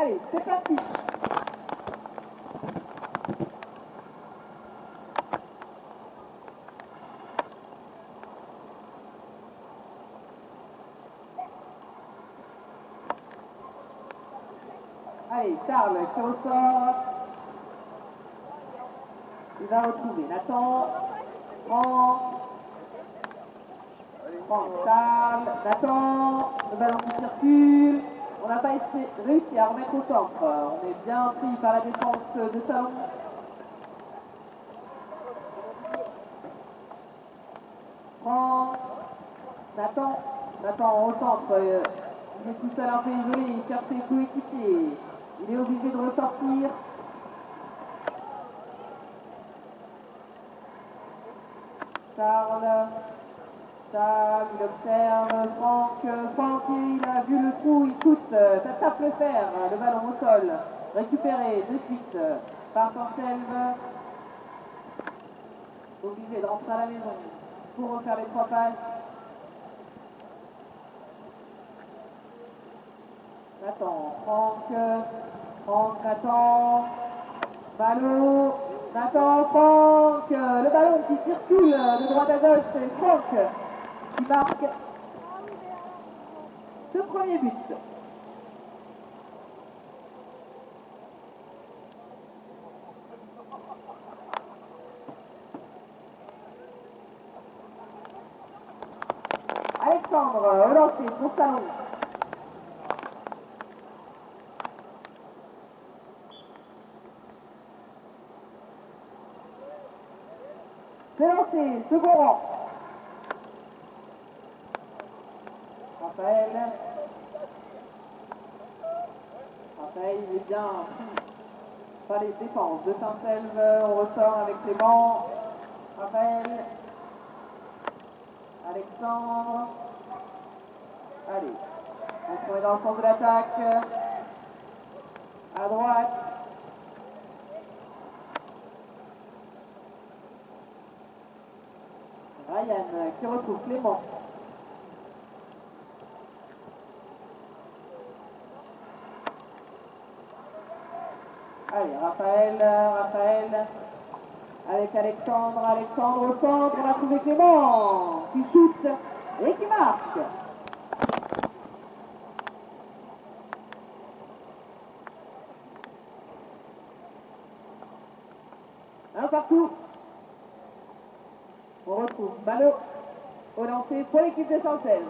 Allez, c'est parti. Allez, Charles qui ressort. Il va retrouver Nathan. Franck, Charles, Nathan. Le ballon qui circule. On n'a pas réussi à remettre au centre. On est bien pris par la défense de Salon. Franck. Nathan au centre. Il est tout seul un peu isolé. Il cherche ses coéquipiers. Il est obligé de ressortir. Charles, il observe Franck, il a vu le trou, il coûte, ça tape le fer, le ballon au sol, récupéré de suite par Porcelve, obligé de rentrer à la maison pour refaire les 3 passes. Nathan, Nathan, ballon, Nathan, Franck, le ballon qui circule de droite à gauche, c'est Franck qui marque ce premier but. Alexandre, au lancer pour Salon. C'est lancé, second rang. Raphaël, il est bien par les défenses de Saint-Selve. On ressort avec Clément. Raphaël, Alexandre. Allez, on est dans le sens de l'attaque. À droite. Ryan qui retrouve Clément. Allez, Raphaël, avec Alexandre au centre, on a trouvé Clément, qui shoot et qui marque. Un partout. On retrouve Malo au lancer pour l'équipe de Saint-Selve.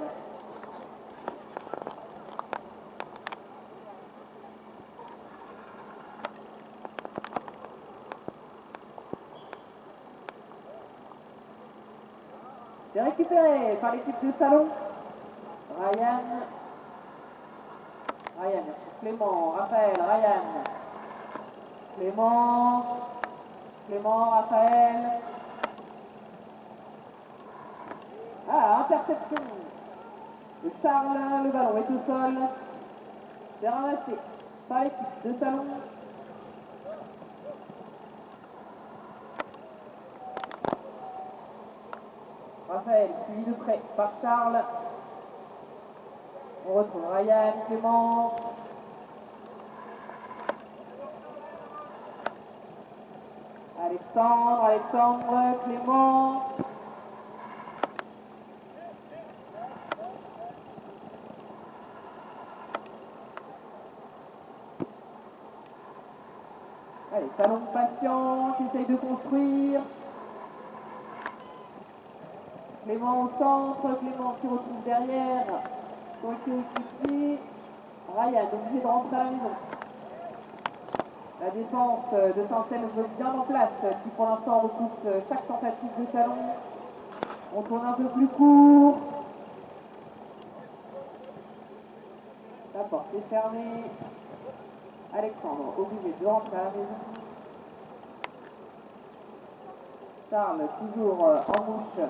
C'est récupéré par l'équipe de Salon. Ryan, Clément, Raphaël, Clément, Raphaël. Ah, interception de Charles, le ballon est au sol. C'est ramassé par l'équipe de Salon. Raphaël, suivi de près par Charles. On retrouve Ryan, Clément. Alexandre, Clément. Allez, Salon patient, qui essaye de construire. Clément au centre, Clément qui retrouve derrière. Coéquipier. Ryan, obligé de rentrer à la maison. La défense de Saint-Selve bien en place, qui pour l'instant repousse chaque tentative de Salon. On tourne un peu plus court. La porte est fermée. Alexandre, obligé de rentrer à la maison. Charles, toujours en mouche,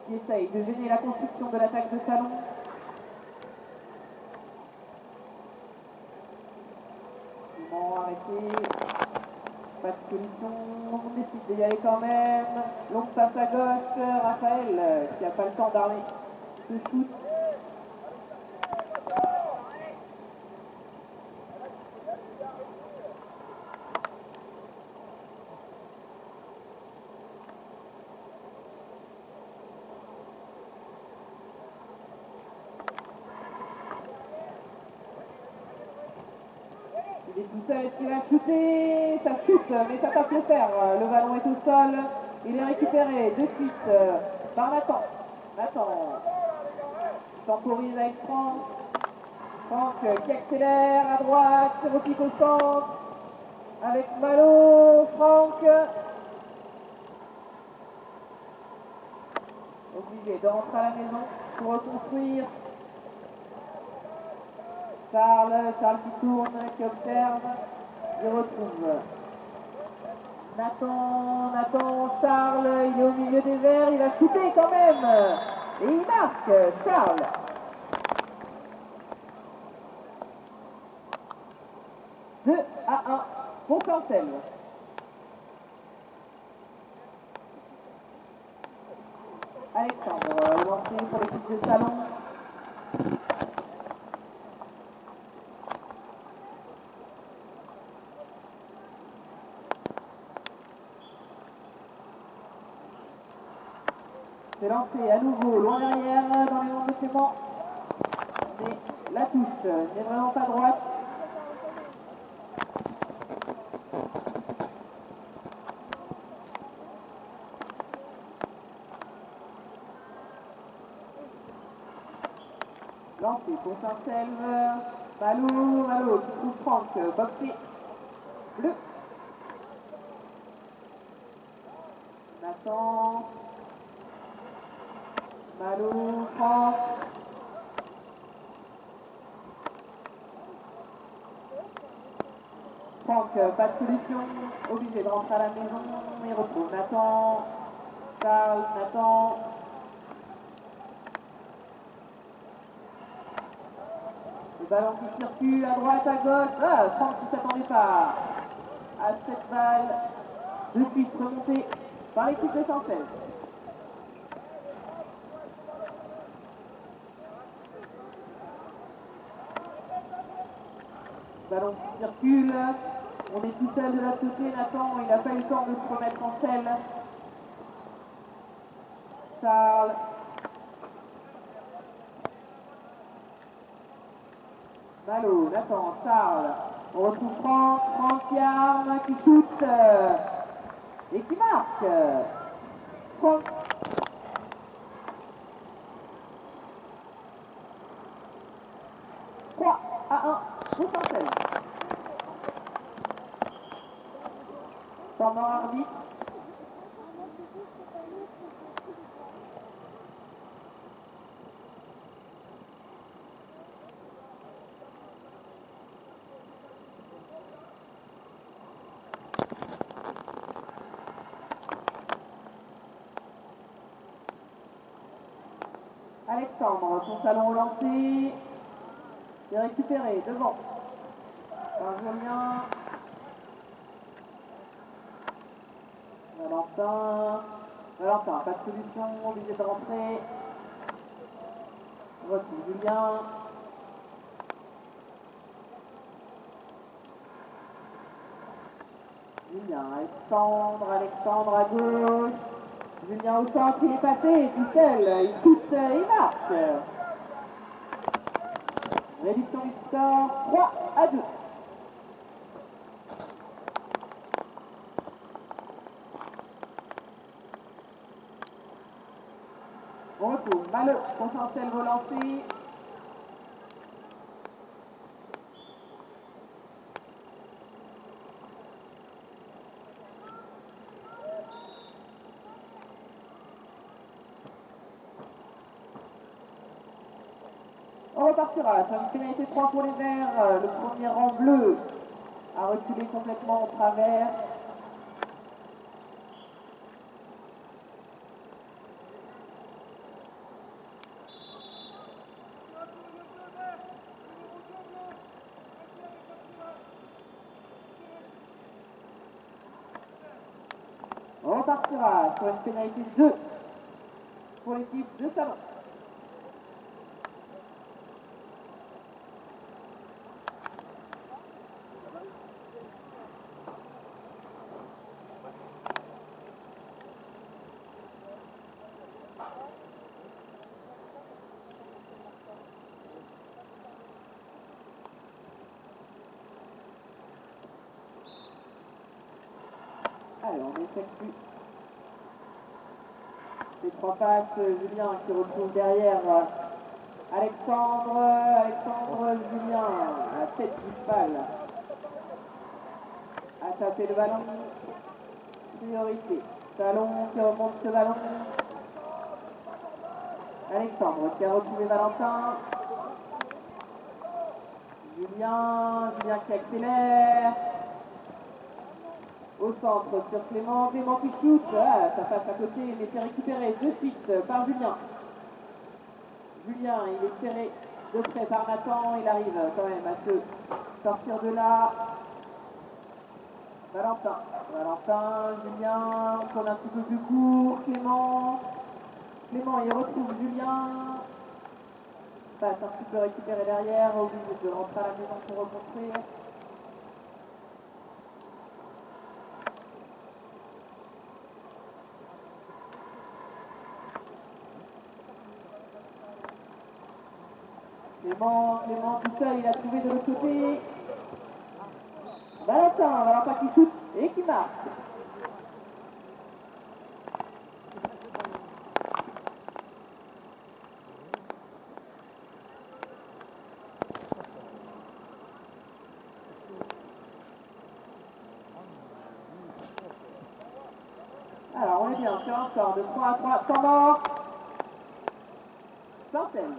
qui essaye de gêner la construction de l'attaque de Salon. Arrêté, pas de solution, on décide d'y aller quand même. Longue passe à gauche, Raphaël qui n'a pas le temps d'armer ce shoot. Il est tout seul, est-ce qu'il va shooter? Ça chute, mais ça tape le fer. Le ballon est au sol. Il est récupéré de suite par Nathan. Nathan temporise avec Franck. Franck qui accélère à droite, se repique au centre. Avec Malo, Franck. Obligé de rentrer à la maison pour reconstruire. Charles qui tourne, qui observe. Il retrouve Nathan, Charles, il est au milieu des verts, il a shooté quand même. Et il marque, Charles. 2-1 pour Cancel. Alexandre, lancé pour l'équipe de Salon. C'est lancé à nouveau loin derrière dans les longs de Clément. Mais la touche n'est vraiment pas droite. Lancé pour Saint-Selve. Malo qui trouve Franck. Boxé. Bleu. Nathan. Malo, Franck. Franck, pas de solution. Obligé de rentrer à la maison. Il retrouve Nathan. Charles, Nathan. Le ballon qui circule à droite, à gauche. Ah, Franck qui ne s'attendait pas à cette balle. De suite remontée par l'équipe de Saint-Selve. Ballon qui circule. On est tout seul de l'autre côté. Nathan, il n'a pas eu le temps de se remettre en selle. Charles. Malo, Nathan, Charles. On retrouve Franck qui arme, qui shoot et qui marque. Franck. « 3-1 pour Saint-Selve. Pendant arbitre. Alexandre, son salon lancé. Il est récupéré devant par Julien. Valentin, pas de solution, obligé de rentrer. Retrouve Julien. Alexandre à gauche. Julien au centre, il est passé, tout seul, il shoot, il marque. Réduction du score, 3-2. On retrouve Malo, potentiel relancé. On repartira sur une pénalité 3 pour les Verts. Le premier rang bleu a reculé complètement au travers. On repartira sur une pénalité 2 pour l'équipe de Salon. Allez, on effectue les 3 passes. Julien qui retrouve derrière Alexandre, Julien, la tête du balle. À taper le ballon. Priorité. Salon qui remonte ce ballon. Alexandre qui a retrouvé Valentin. Julien qui accélère. Au centre sur Clément qui shoot. Ah, ça passe à côté, mais c'est récupéré de suite par Julien. Julien, il est tiré de près par Nathan. Il arrive quand même à se sortir de là. Valentin, Julien, on tourne un petit peu plus court. Clément, il retrouve Julien. Passe un petit peu récupéré derrière, obligé de rentrer à la maison pour reconstruire. Clément tout seul, il a trouvé de l'autre côté. Valentin qui shoot et qui marque. Alors on est bien sur un score de 3-3, temps mort. Centaine.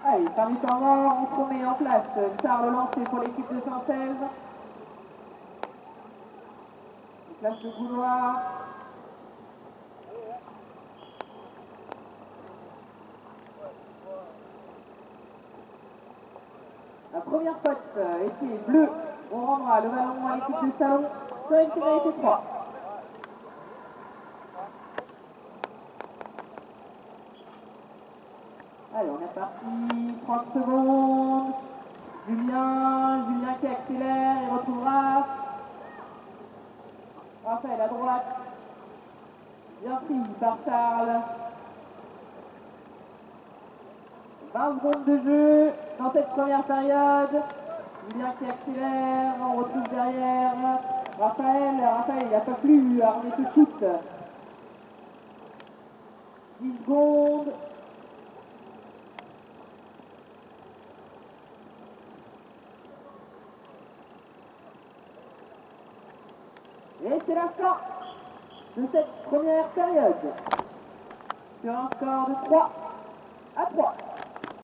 Allez, fin du temps mort, on se remet en place. Charles lancé pour l'équipe de Saint-Sève. Place de couloir. La première faute était bleue. On rendra le ballon à l'équipe de Salon sur une pénalité 3. Allez, on est parti. 30 secondes. Julien qui accélère. Il retrouvera Raphaël à droite. Bien pris par Charles. 20 secondes de jeu dans cette première période. Julien qui accélère, on retrouve derrière Raphaël, il n'a pas plu à remettre le shoot. 10 secondes. Et c'est la fin de cette première période. Sur un score de 3-3.